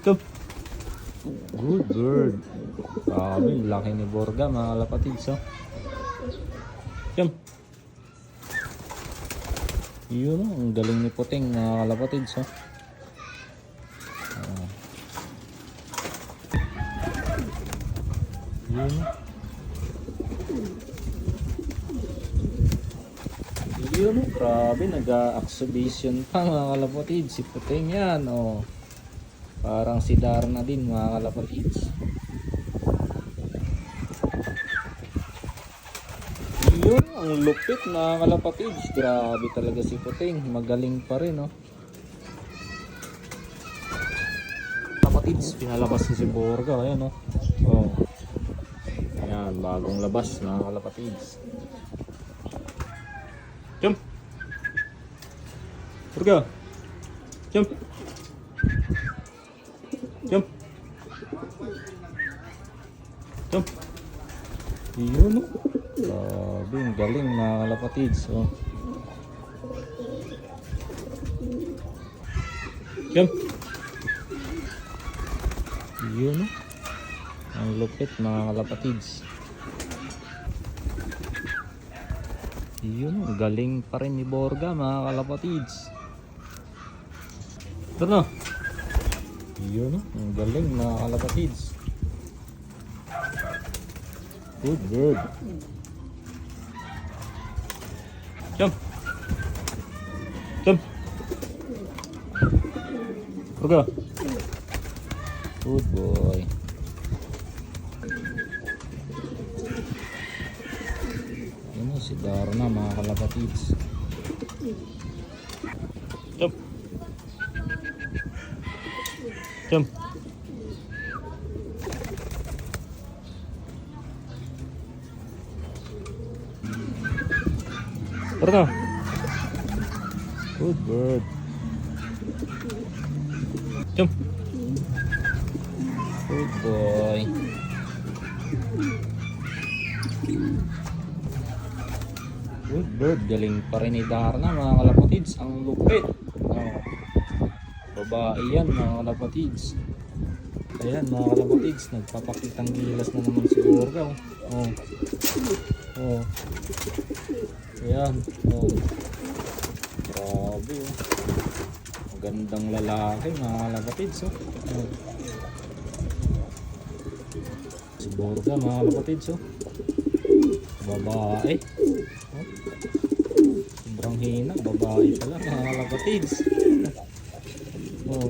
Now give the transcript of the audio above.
Come. Good bird. Grabe, laki ni Borga mga kalapatids. Oh. Come. Yun oh, ang galing ni Puting mga kalapatids. Oh. Yun oh. Yun oh, grabe, nag-exhibition pa mga kalapatids. Si Puting yan oh. Parang si Darna din mga kalapatids. Yun, ang lupit mga kalapatids. Grabe talaga si Puting. Magaling pa rin oh. Kalapatids, pinalabas si Borga. Ayan oh. Oh. Ayan, bagong labas mga kalapatids. Jump! Borga! Jump! Jump! Jump! Yun oh. Grabe, ang galing mga kalapatids. Oh. Jump! Yun oh. Ang lupit mga kalapatids. Yun oh. Galing pa rin ni Borga mga kalapatids. Ito na. Yun oh. Ang galing mga kalapatids. Good bird. Jump. Jump. Borga. Good boy. Yun o, si Darna mga kalapatids. Jump. Jump. Darna. Good bird. Jump. Good boy. Good bird. Galing pa rin ni Darna mga kalapatids. Ang lupit. Oh. Babae yan mga kalapatids. Ayan mga kalapatids. Nagpapakitang gilas na naman si Borga. Oh. Oh. Ayan. Oh. Grabe oh. Magandang lalaki mga kalapatids. Oh. Oh. Si Borga mga kalapatids. Oh. Babae. Oh. Sobrang hina. Babae pala mga kalapatids. Oh.